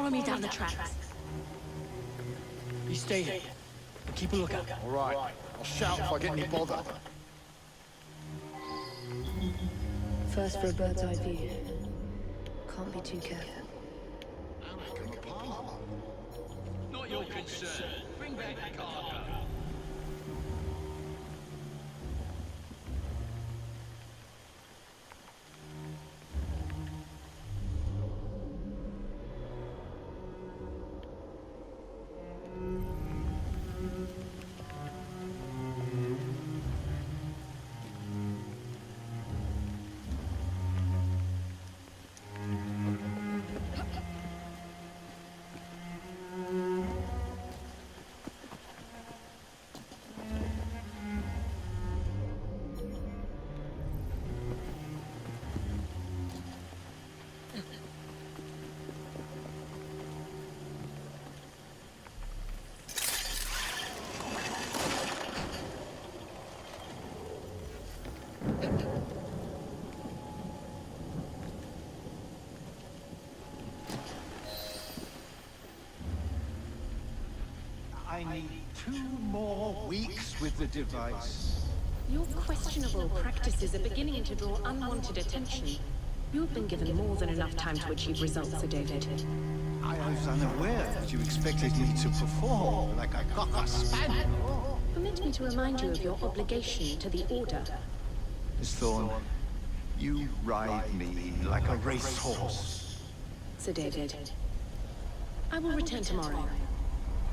Follow me down the tracks. You stay here. Keep a lookout. All right. I'll shout if I get any bother. First for a bird's eye view. Can't be too careful. Not your concern. Bring back the cargo. I need 2 more weeks with the device. Your questionable practices are beginning to draw unwanted attention. You've been given more than enough time to achieve results, Sir David. I was unaware that you expected me to perform like a cocker spaniel. Permit me to remind you of your obligation to the Order. Miss Thorne, you ride me like a racehorse. Sir David, I will return tomorrow.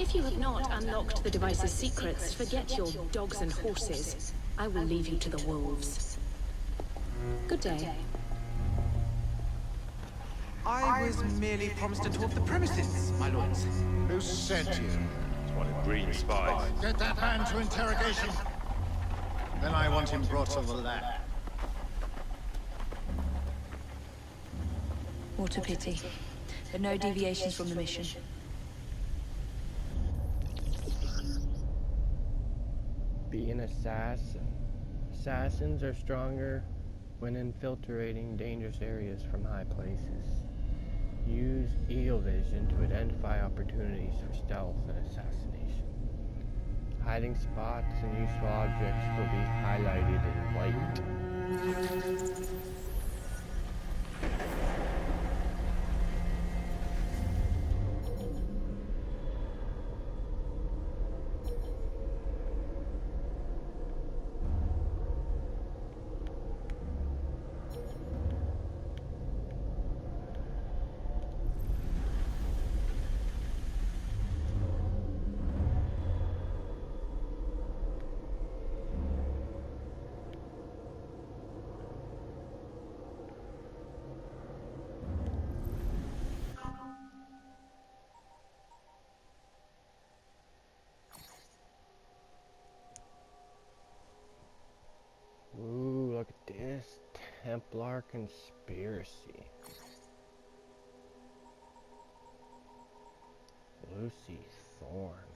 If you have not unlocked the device's secrets, forget your dogs and horses. I will leave you to the wolves. Good day. I was merely promised a tour of the premises, my lords. Who sent you? It's one of Green's spies. Get that man to interrogation. Then I want him brought to the lab. What a pity. But no deviations from the mission. Be an assassin. Assassins are stronger when infiltrating dangerous areas from high places. Use eagle vision to identify opportunities for stealth and assassination. Hiding spots and useful objects will be highlighted in white. Ooh, look at this. Templar conspiracy. Lucy Thorne.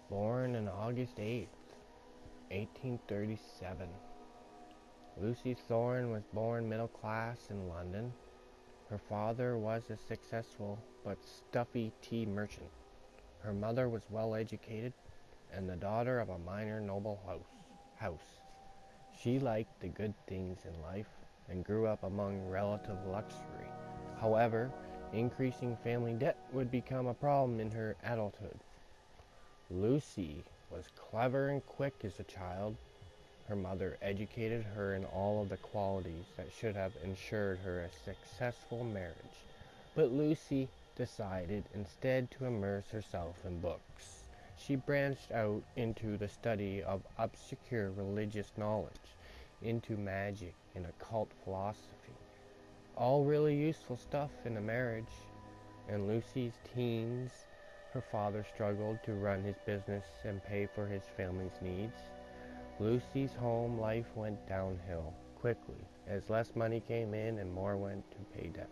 Born on August 8th, 1837. Lucy Thorne was born middle class in London. Her father was a successful but stuffy tea merchant. Her mother was well educated and the daughter of a minor noble house. She liked the good things in life and grew up among relative luxury. However, increasing family debt would become a problem in her adulthood. Lucy was clever and quick as a child. Her mother educated her in all of the qualities that should have ensured her a successful marriage. But Lucy decided instead to immerse herself in books. She branched out into the study of obscure religious knowledge, into magic and occult philosophy. All really useful stuff in a marriage. In Lucy's teens, her father struggled to run his business and pay for his family's needs. Lucy's home life went downhill quickly as less money came in and more went to pay debts.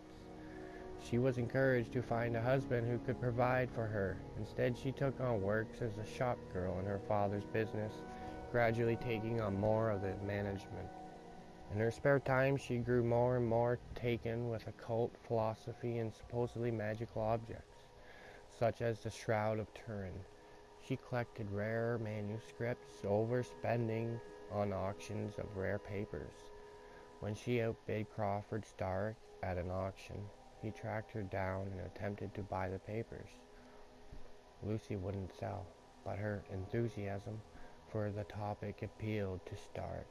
She was encouraged to find a husband who could provide for her. Instead, she took on works as a shop girl in her father's business, gradually taking on more of the management. In her spare time, she grew more and more taken with occult philosophy and supposedly magical objects, such as the Shroud of Turin. She collected rare manuscripts, overspending on auctions of rare papers. When she outbid Crawford Stark at an auction, he tracked her down and attempted to buy the papers. Lucy wouldn't sell, but her enthusiasm for the topic appealed to Stark,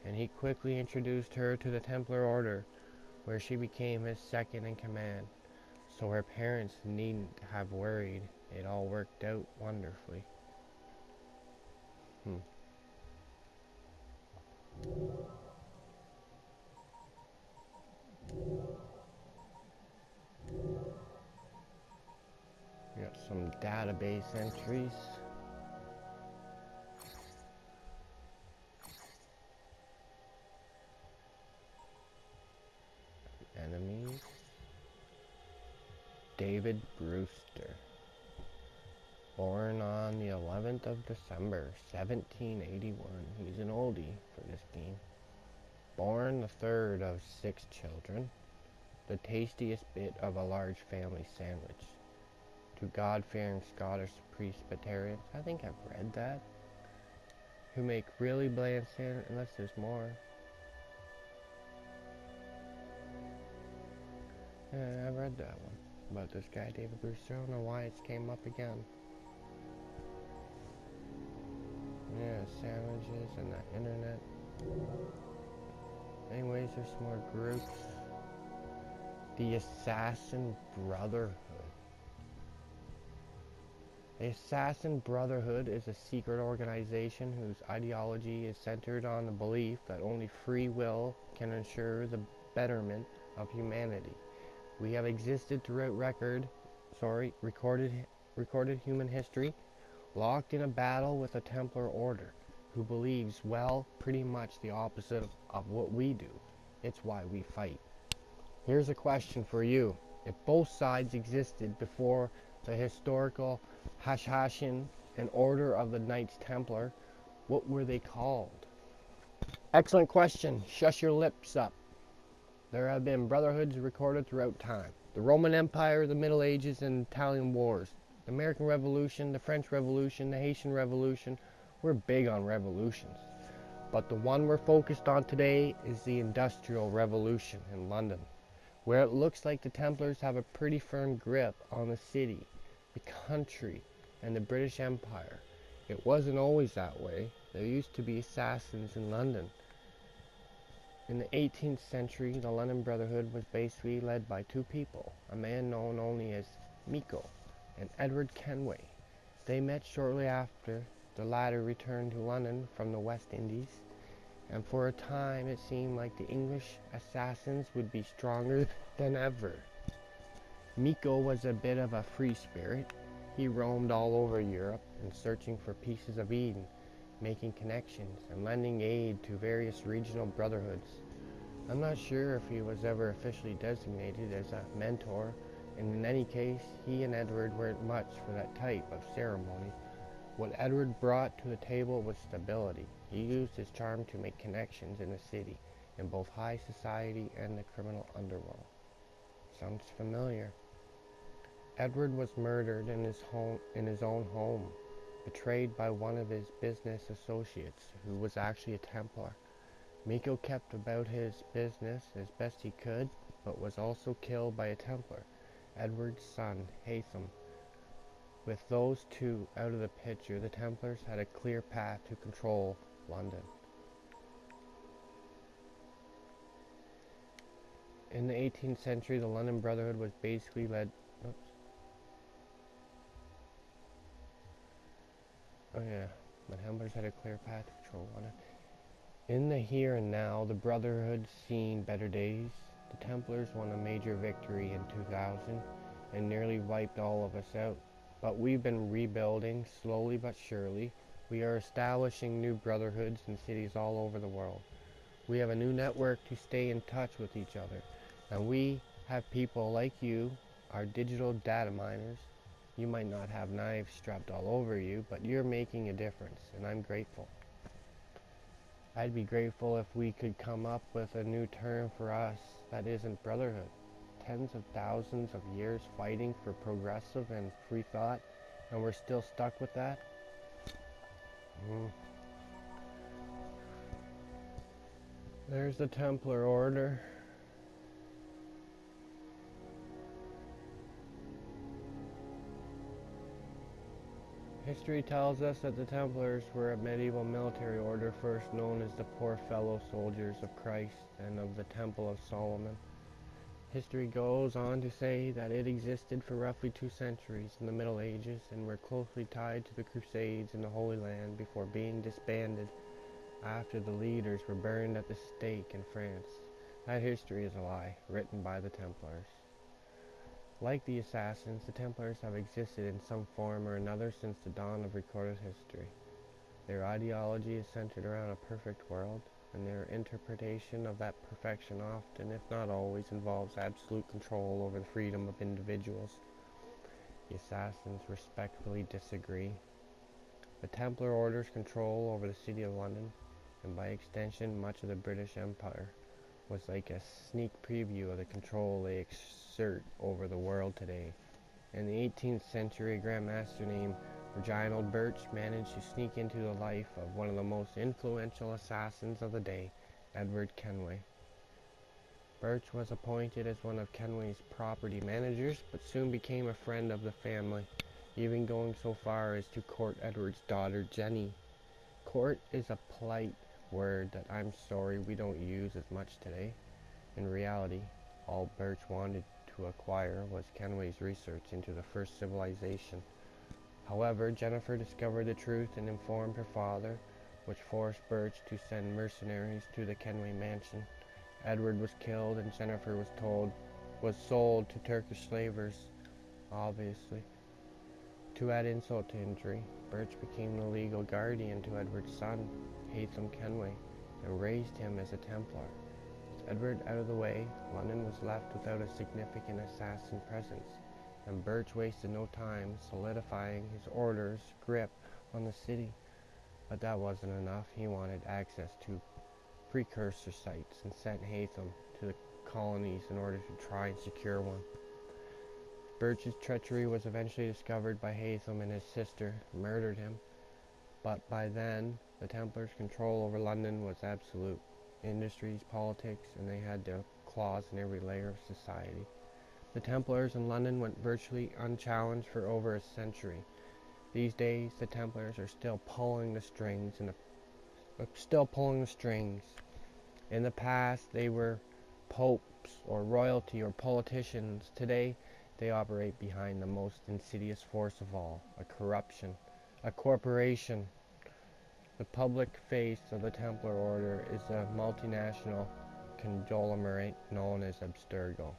and he quickly introduced her to the Templar Order, where she became his second in command. So her parents needn't have worried. It all worked out wonderfully. We got some database entries. Enemies. David Brewster. Born on the 11th of December, 1781. He's an oldie for this game. Born the third of 6 children. The tastiest bit of a large family sandwich. To God-fearing Scottish Presbyterians, I think I've read that, who make really bland sandwich, unless there's more. Yeah, I've read that one. About this guy, David Brewster. I don't know why it's came up again. Yeah, sandwiches and the internet. Anyways, there's some more groups. The Assassin Brotherhood. The Assassin Brotherhood is a secret organization whose ideology is centered on the belief that only free will can ensure the betterment of humanity. We have existed throughout recorded human history, locked in a battle with a Templar Order, who believes, well, pretty much the opposite of what we do. It's why we fight. Here's a question for you. If both sides existed before the historical Hashashin and Order of the Knights Templar, what were they called? Excellent question. Shush your lips up. There have been brotherhoods recorded throughout time. The Roman Empire, the Middle Ages, and Italian Wars. The American Revolution, the French Revolution, the Haitian Revolution. We're big on revolutions. But the one we're focused on today is the Industrial Revolution in London, where it looks like the Templars have a pretty firm grip on the city, the country, and the British Empire. It wasn't always that way. There used to be assassins in London. In the 18th century, the London Brotherhood was basically led by 2 people, a man known only as Miko and Edward Kenway. They met shortly after the latter returned to London from the West Indies, and for a time it seemed like the English assassins would be stronger than ever. Miko was a bit of a free spirit. He roamed all over Europe and searching for pieces of Eden, making connections and lending aid to various regional brotherhoods. I'm not sure if he was ever officially designated as a mentor, and in any case, he and Edward weren't much for that type of ceremony. What Edward brought to the table was stability. He used his charm to make connections in the city, in both high society and the criminal underworld. Sounds familiar. Edward was murdered in his own home, betrayed by one of his business associates, who was actually a Templar. Miko kept about his business as best he could, but was also killed by a Templar, Edward's son, Haytham. With those 2 out of the picture, the Templars had a clear path to control London. In the 18th century, the London Brotherhood was basically led... the Templars had a clear path to control London. In the here and now, the Brotherhood's seen better days. The Templars won a major victory in 2000 and nearly wiped all of us out. But we've been rebuilding, slowly but surely. We are establishing new brotherhoods in cities all over the world. We have a new network to stay in touch with each other. And we have people like you, our digital data miners. You might not have knives strapped all over you, but you're making a difference, and I'm grateful. I'd be grateful if we could come up with a new term for us that isn't brotherhood. Tens of thousands of years fighting for progressive and free thought, and we're still stuck with that? There's the Templar Order. History tells us that the Templars were a medieval military order first known as the Poor Fellow Soldiers of Christ and of the Temple of Solomon. History goes on to say that it existed for roughly 2 centuries in the Middle Ages and were closely tied to the Crusades in the Holy Land before being disbanded after the leaders were burned at the stake in France. That history is a lie, written by the Templars. Like the Assassins, the Templars have existed in some form or another since the dawn of recorded history. Their ideology is centered around a perfect world, and their interpretation of that perfection often, if not always, involves absolute control over the freedom of individuals. The Assassins respectfully disagree. The Templar Order's control over the city of London, and by extension much of the British Empire, was like a sneak preview of the control they exert over the world today. In the 18th century, a Grand Master named Reginald Birch managed to sneak into the life of one of the most influential assassins of the day, Edward Kenway. Birch was appointed as one of Kenway's property managers, but soon became a friend of the family, even going so far as to court Edward's daughter Jenny. Court is a polite word that I'm sorry we don't use as much today. In reality, all Birch wanted to acquire was Kenway's research into the first civilization. However, Jennifer discovered the truth and informed her father, which forced Birch to send mercenaries to the Kenway mansion. Edward was killed and Jennifer was sold to Turkish slavers, obviously. To add insult to injury, Birch became the legal guardian to Edward's son, Haytham Kenway, and raised him as a Templar. With Edward out of the way, London was left without a significant assassin presence, and Birch wasted no time solidifying his order's grip on the city. But that wasn't enough. He wanted access to precursor sites and sent Haytham to the colonies in order to try and secure one. Birch's treachery was eventually discovered by Haytham, and his sister murdered him. But by then, the Templars' control over London was absolute. Industries, politics, and they had their claws in every layer of society. The Templars in London went virtually unchallenged for over a century. These days, the Templars are still pulling the strings. In the past, they were popes or royalty or politicians. Today, they operate behind the most insidious force of all, a corporation. The public face of the Templar Order is a multinational conglomerate known as Abstergo.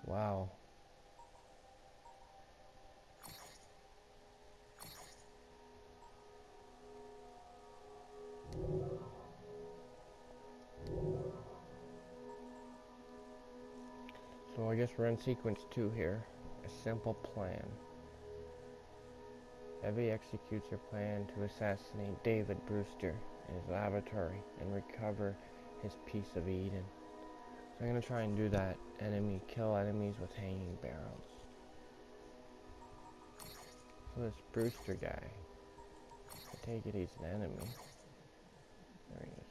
Wow. So I guess we're in sequence 2 here. A simple plan. Evie executes her plan to assassinate David Brewster in his laboratory and recover his piece of Eden. So I'm going to try and do that. Kill enemies with hanging barrels. So this Brewster guy, I take it he's an enemy. There he is.